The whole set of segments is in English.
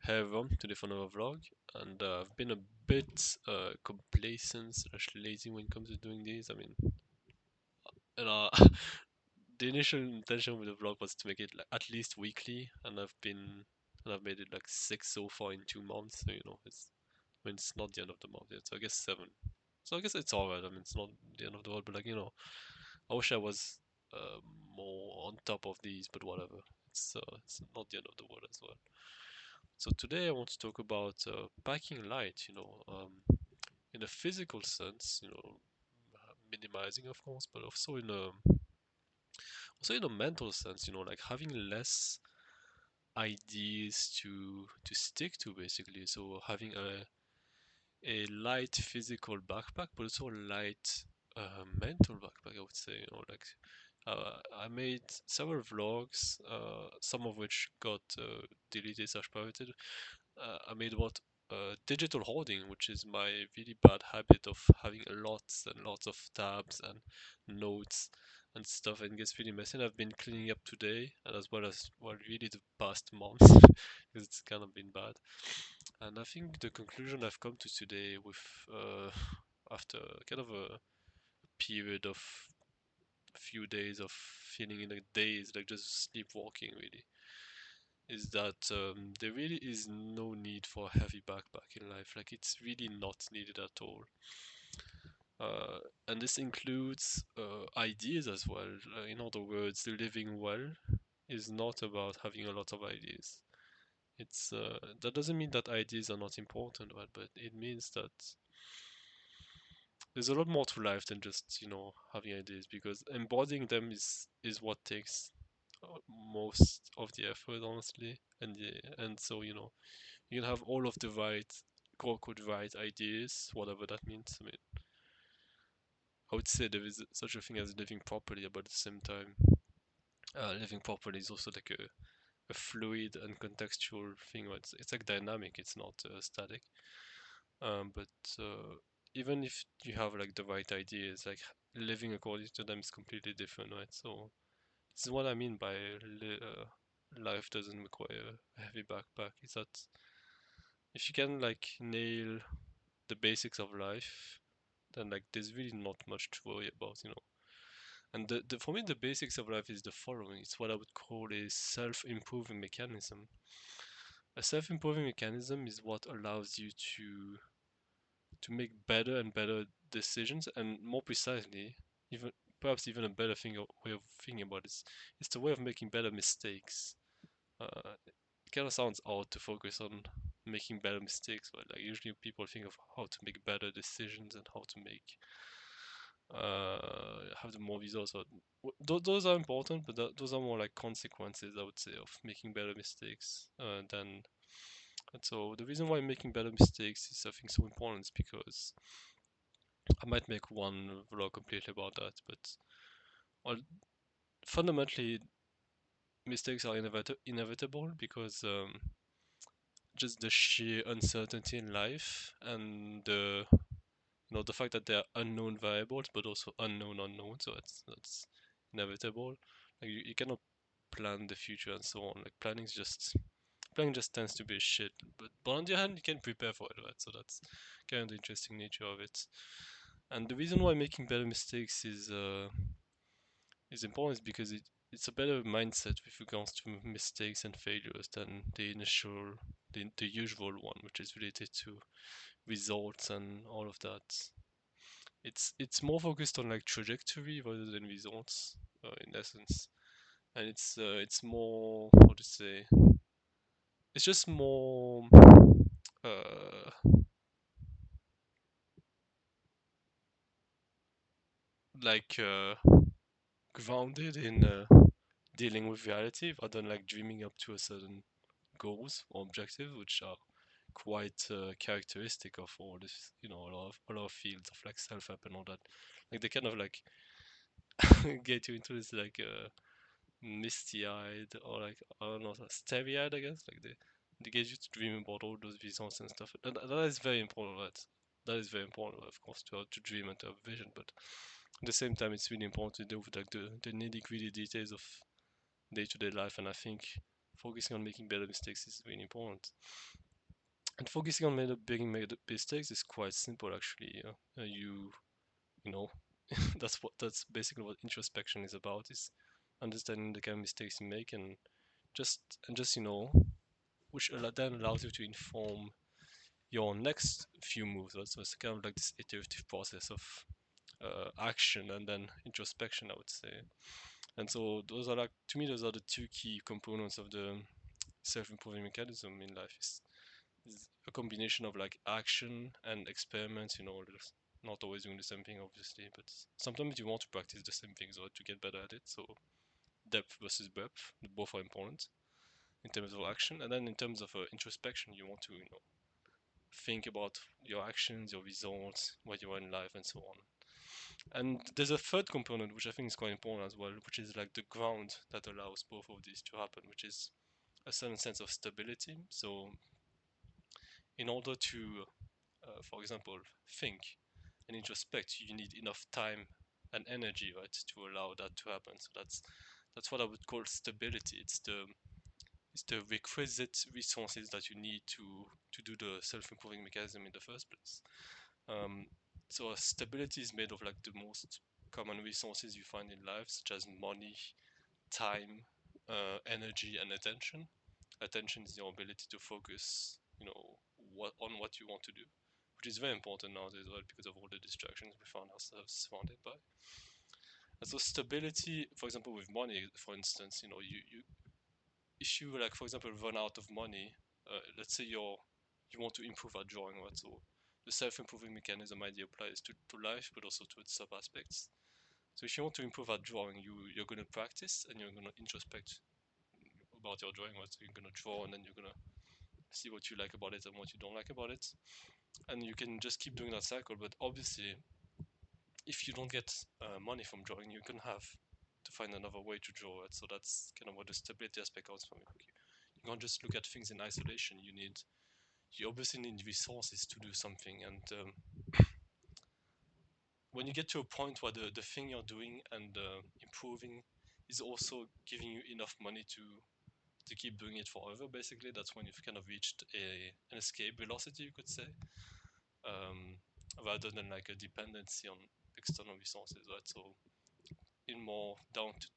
Hey everyone, today for another vlog, and I've been a bit complacent slash lazy when it comes to doing these. I mean, the initial intention with the vlog was to make it like, at least weekly, and I've made it like 6 so far in 2 months. So it's not the end of the month yet. So I guess 7. So I guess it's alright. I mean, it's not the end of the world, but I wish I was uh, more on top of these, but whatever. It's not the end of the world as well. So today I want to talk about packing light, in a physical sense, minimizing of course, but also in a mental sense, like having less ideas to stick to basically. So having a light physical backpack, but also a light mental backpack, I would say, like I made several vlogs, some of which got deleted slash pirated. I made what digital hoarding, which is my really bad habit of having lots and lots of tabs and notes and stuff, and it gets really messy. And I've been cleaning up today, and as well really the past months, because it's kind of been bad. And I think the conclusion I've come to today, with after kind of a period of a few days of feeling in a daze, like just sleepwalking, really, is that there really is no need for a heavy backpack in life. Like it's really not needed at all. And this includes ideas as well. In other words, living well is not about having a lot of ideas. It's that doesn't mean that ideas are not important, right? But it means that there's a lot more to life than just having ideas, because embodying them is what takes most of the effort, honestly. And so you can have all of the right, quote unquote, right ideas, whatever that means. I mean, I would say there is such a thing as living properly, but at the same time, living properly is also like a fluid and contextual thing. Right? It's like dynamic, it's not static. But even if you have like the right ideas, like living according to them is completely different, right? So this is what I mean by life doesn't require a heavy backpack. Is that if you can like nail the basics of life, then like there's really not much to worry about. And for me, the basics of life is the following. It's what I would call a self-improving mechanism. A self-improving mechanism is what allows you to make better and better decisions, and more precisely, even perhaps even a better way of thinking about it, it's the way of making better mistakes. It kind of sounds odd to focus on making better mistakes, but like usually people think of how to make better decisions and how to make have the more results. But those are important, but those are more like consequences, I would say, of making better mistakes than. And so the reason why making better mistakes is, I think, so important is because I might make one vlog completely about that, but well, fundamentally mistakes are inevitable because just the sheer uncertainty in life, and the fact that there are unknown variables but also unknown unknowns, so that's inevitable. Like you cannot plan the future and so on. Like planning just tends to be shit, but on the other hand you can prepare for it, right? So that's kind of the interesting nature of it. And the reason why making better mistakes is important is because it's a better mindset with regards to mistakes and failures than the usual one, which is related to results and all of that. It's more focused on like trajectory rather than results, in essence, and it's more, how to say, it's just more uh like grounded in dealing with reality rather than like dreaming up to a certain goals or objectives, which are quite characteristic of all this, a lot of fields of like self-help and all that. Like they kind of like get you into this like misty-eyed, or like I don't know, starry-eyed, I guess. Like they get you to dream about all those visions and stuff. And that is very important, right? That is very important, of course, to dream and to have vision. But at the same time, it's really important to deal with like the nitty-gritty details of day-to-day life. And I think focusing on making better mistakes is really important. And focusing on making mistakes is quite simple actually. You know, that's basically what introspection is about, is understanding the kind of mistakes you make, and just which then allows you to inform your next few moves. Right? So it's kind of like this iterative process of action and then introspection, I would say. And so those are, like, to me, those are the two key components of the self-improving mechanism in life. Is a combination of like action and experiments. Not always doing the same thing, obviously, but sometimes you want to practice the same things or to get better at it. So depth versus breadth, both are important in terms of action. And then in terms of introspection, you want to think about your actions, your results, where you are in life, and so on. And there's a third component which I think is quite important as well, which is like the ground that allows both of these to happen, which is a certain sense of stability. So in order to, for example, think and introspect, you need enough time and energy, right, to allow that to happen. So that's what I would call stability. It's the requisite resources that you need to do the self-improving mechanism in the first place. Um, so stability is made of like the most common resources you find in life, such as money, time, energy, and attention. Attention is your ability to focus, what you want to do, which is very important nowadays, well, because of all the distractions we find ourselves surrounded by. And so stability, for example, with money, for instance, you if you, like, for example, run out of money, let's say you want to improve at drawing, right? So the self-improving mechanism idea applies to life, but also to its sub aspects. So if you want to improve at drawing, you're going to practice and you're going to introspect about your drawing, right? So you're going to draw and then you're going to see what you like about it and what you don't like about it, and you can just keep doing that cycle. But obviously, if you don't get money from drawing, you're gonna have to find another way to draw it. So that's kind of what the stability aspect comes from. You can't just look at things in isolation. You obviously need resources to do something, and when you get to a point where the thing you're doing and improving is also giving you enough money to keep doing it forever, basically, that's when you've kind of reached an escape velocity, you could say, um, rather than like a dependency on external resources, right? So in more down to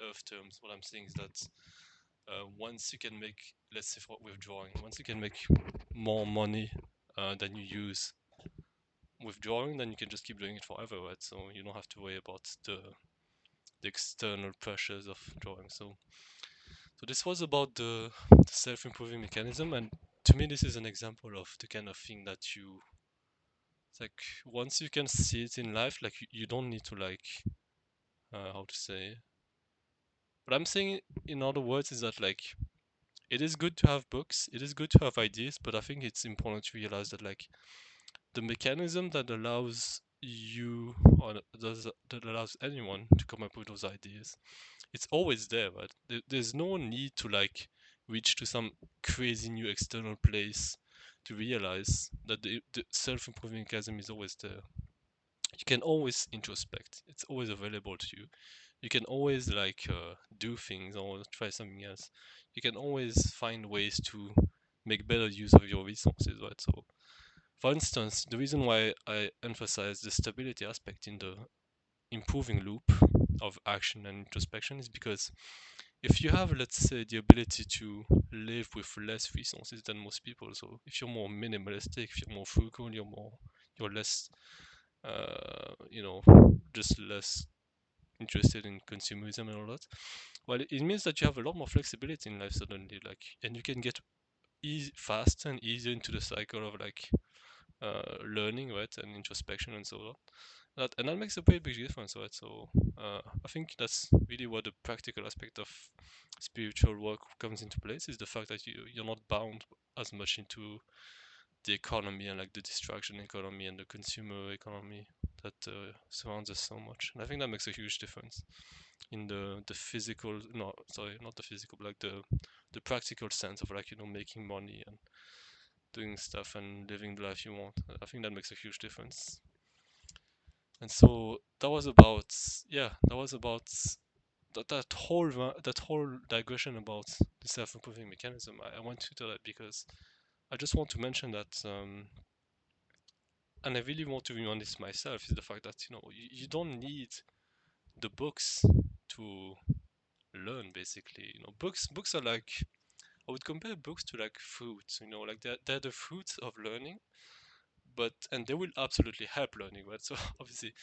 earth terms, what I'm saying is that once you can make, let's say for withdrawing, once you can make more money than you use withdrawing, then you can just keep doing it forever, right? So you don't have to worry about the external pressures of drawing. So this was about the self-improving mechanism, and to me, this is an example of the kind of thing that it's like, once you can see it in life, like you don't need to, like, how to say. What I'm saying, in other words, is that, like, it is good to have books, it is good to have ideas, but I think it's important to realize that, like, the mechanism that allows you, or that allows anyone to come up with those ideas, it's always there, right? There's no need to, like, reach to some crazy new external place to realize that the self-improving mechanism is always there. You can always introspect. It's always available to you. You can always, like, do things or try something else. You can always find ways to make better use of your resources, right? So, for instance, the reason why I emphasize the stability aspect in the improving loop of action and introspection is because if you have, let's say, the ability to live with less resources than most people, so if you're more minimalistic, if you're more frugal, you're less, you know, just less interested in consumerism and all that. Well, it means that you have a lot more flexibility in life suddenly, like, and you can get faster and easier into the cycle of, like, learning, right, and introspection and so on. And that makes a very big difference, right? So I think that's really what the practical aspect of spiritual work comes into place, is the fact that you're not bound as much into the economy and, like, the distraction economy and the consumer economy that surrounds us so much. And I think that makes a huge difference in the physical, no, sorry, not the physical, but like the practical sense of, like, making money and doing stuff and living the life you want. I think that makes a huge difference. And so that was about, yeah, that was about that whole digression about the self-improving mechanism, I want to do that because I just want to mention that, and I really want to remind this myself, is the fact that you don't need the books to learn. Basically, books are like, I would compare books to like fruits. Like they're the fruits of learning, but and they will absolutely help learning, right? So obviously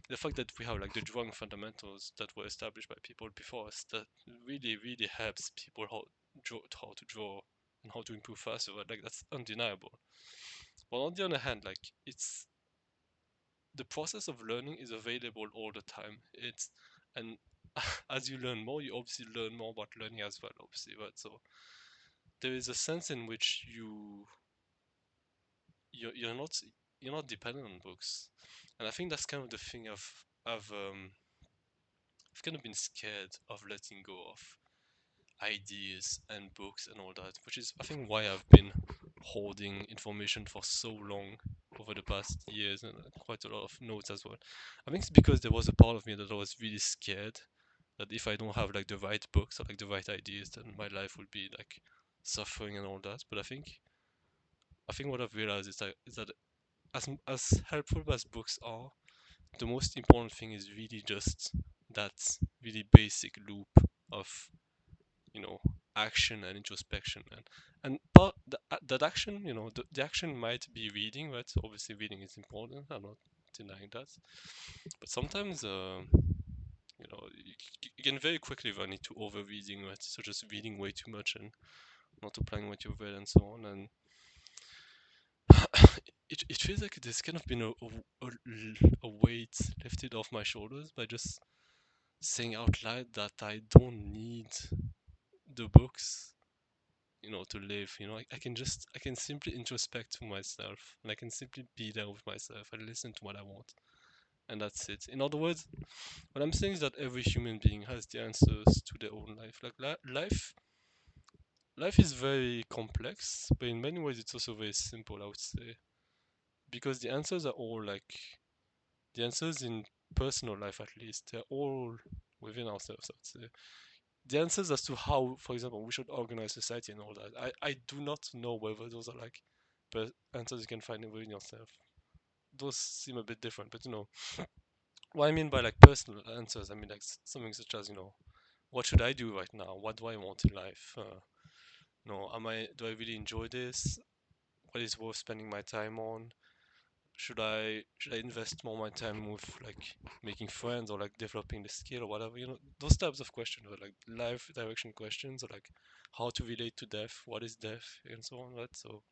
the fact that we have like the drawing fundamentals that were established by people before us, that really really helps people how to draw and how to improve faster, right? Like that's undeniable. But on the other hand, like it's the process of learning is available all the time. It's and as you learn more, you obviously learn more about learning as well, obviously, right? So there is a sense in which you're not dependent on books, and I think that's kind of the thing I've kind of been scared of letting go of ideas and books and all that, which is I think why I've been holding information for so long over the past years, and quite a lot of notes as well. I think it's because there was a part of me that I was really scared that if I don't have like the right books or like the right ideas, then my life will be like suffering and all that. But I think what I've realized is that as helpful as books are, the most important thing is really just that really basic loop of you know action and introspection, and part that action, the action might be reading, right? So obviously reading is important, I'm not denying that, but sometimes you can very quickly run into over reading, right? So just reading way too much and not applying what you've read and so on, and it feels like there's kind of been a weight lifted off my shoulders by just saying out loud that I don't need the books, to live. I can simply introspect to myself, and I can simply be there with myself and listen to what I want, and that's it. In other words, what I'm saying is that every human being has the answers to their own life. Like life is very complex, but in many ways it's also very simple, I would say, because the answers in personal life, at least, they're all within ourselves, I would say. The answers as to how, for example, we should organize society and all that, I do not know whether those are like answers you can find within yourself. Those seem a bit different, but what I mean by like personal answers, I mean like something such as, what should I do right now? What do I want in life? Do I really enjoy this? What is worth spending my time on? Should I invest more of my time with like making friends or like developing the skill or whatever? Those types of questions are like life direction questions, or like how to relate to death, what is death, and so on. Right? So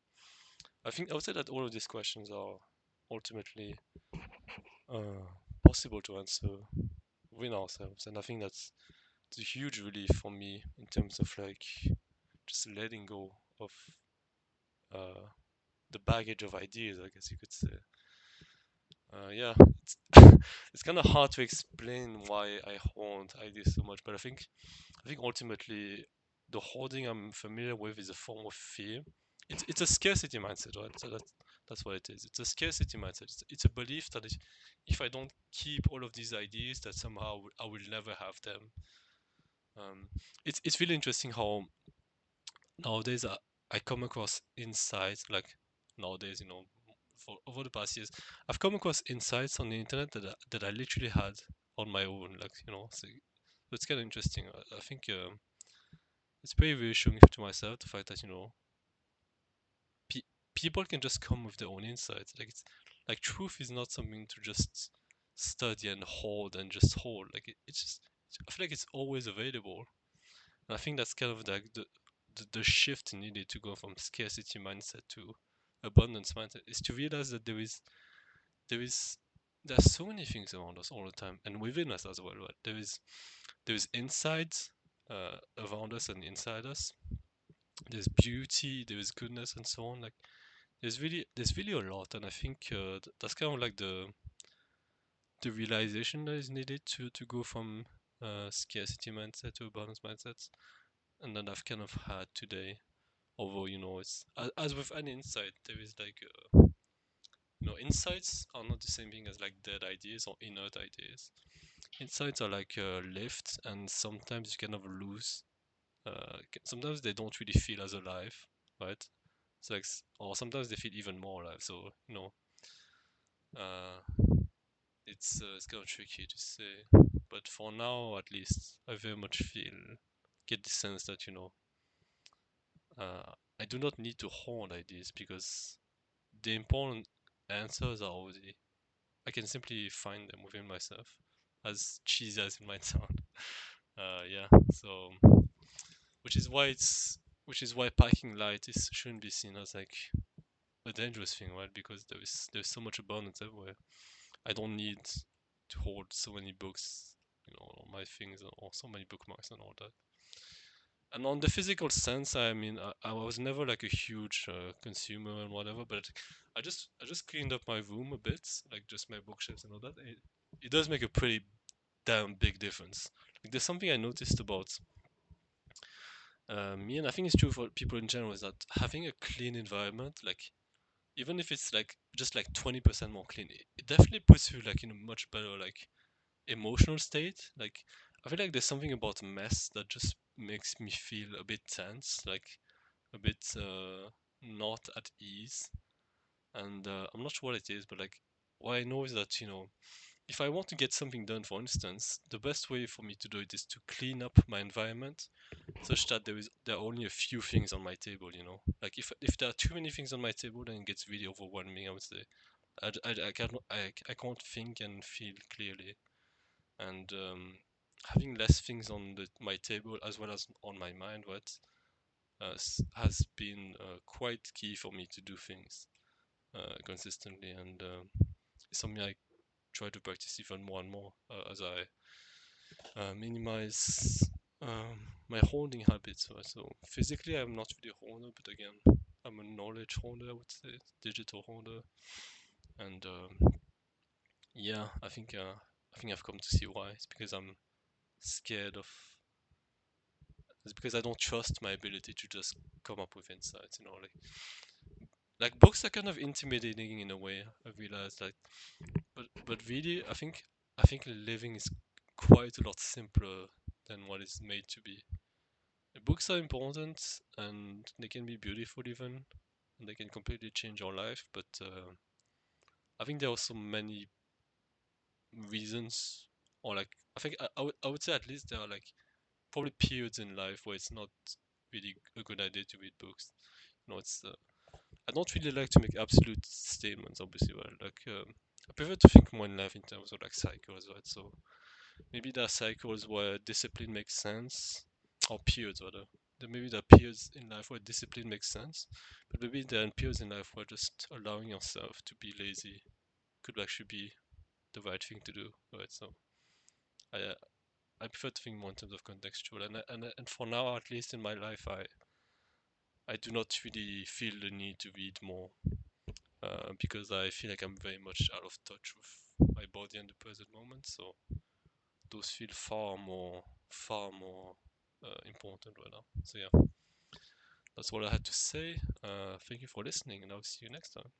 I would say that all of these questions are ultimately uh, possible to answer within ourselves, and I think it's a huge relief for me in terms of like just letting go of uh, the baggage of ideas, I guess you could say. Yeah, it's it's kind of hard to explain why I hoard ideas so much, but I think ultimately the hoarding I'm familiar with is a form of fear. It's a scarcity mindset, right? So that's what it is. It's a scarcity mindset. It's a belief that if I don't keep all of these ideas, that somehow I will never have them. Um, it's really interesting how nowadays I come across insights like nowadays, for over the past years, I've come across insights on the internet that I literally had on my own, like so it's kind of interesting. I think it's pretty reassuring to myself the fact that pe- people can just come with their own insights. Like it's like truth is not something to just study and hold and just hold. Like it's just I feel like it's always available. And I think that's kind of like the shift needed to go from scarcity mindset to abundance mindset, is to realize that there is there's so many things around us all the time and within us as well. Right? There is insights around us and inside us. There's beauty, there is goodness, and so on. Like there's really a lot, and I think that's kind of like the realization that is needed to go from scarcity mindset to abundance mindset, and that I've kind of had today. Although it's as with any insight, there is like insights are not the same thing as like dead ideas or inert ideas. insights are like lifts, and sometimes you kind of lose. Sometimes they don't really feel as alive, right? It's like, or sometimes they feel even more alive. So uh, it's kind of tricky to say. But for now, at least, I very much get the sense that I do not need to hoard ideas because the important answers are already. I can simply find them within myself, as cheesy as it might sound. Yeah. So, which is why it's which is why packing light is shouldn't be seen as like a dangerous thing, right? Because there's so much abundance everywhere. I don't need to hold so many books, all my things or so many bookmarks and all that. And on the physical sense, I mean, I was never like a huge consumer and whatever, but I just cleaned up my room a bit, like just my bookshelves and all that. It does make a pretty damn big difference. Like there's something I noticed about me, and I think it's true for people in general, is that having a clean environment, like even if it's like just like 20% more clean, it definitely puts you like in a much better like emotional state. Like I feel like there's something about mess that just makes me feel a bit tense, like a bit not at ease. And I'm not sure what it is, but like what I know is that if I want to get something done, for instance, the best way for me to do it is to clean up my environment such that there are only a few things on my table. Like if there are too many things on my table, then it gets really overwhelming. I would say I can't think and feel clearly, and having less things on my table as well as on my mind, has been quite key for me to do things consistently, and it's something I try to practice even more and more as I minimize my holding habits. So physically, I'm not really a holder, but again, I'm a knowledge holder. I would say digital holder, and yeah, I think I've come to see why. Scared of. It's because I don't trust my ability to just come up with insights. Like books are kind of intimidating in a way. I realize like, but really, I think living is quite a lot simpler than what it's made to be. Books are important and they can be beautiful even, and they can completely change our life. But I think there are also many reasons, or like I would say at least there are like probably periods in life where it's not really a good idea to read books. It's I don't really like to make absolute statements, obviously. Well, like I prefer to think more in life in terms of like cycles, right? So maybe there are cycles where discipline makes sense, or periods rather. Maybe there are periods in life where discipline makes sense, but maybe there are periods in life where just allowing yourself to be lazy could actually be the right thing to do, right? So I uh, I prefer to think more in terms of contextual, and for now, at least in my life, I do not really feel the need to read more because I feel like I'm very much out of touch with my body and the present moment. So those feel far more important right now. So yeah, that's all I had to say. Thank you for listening, and I'll see you next time.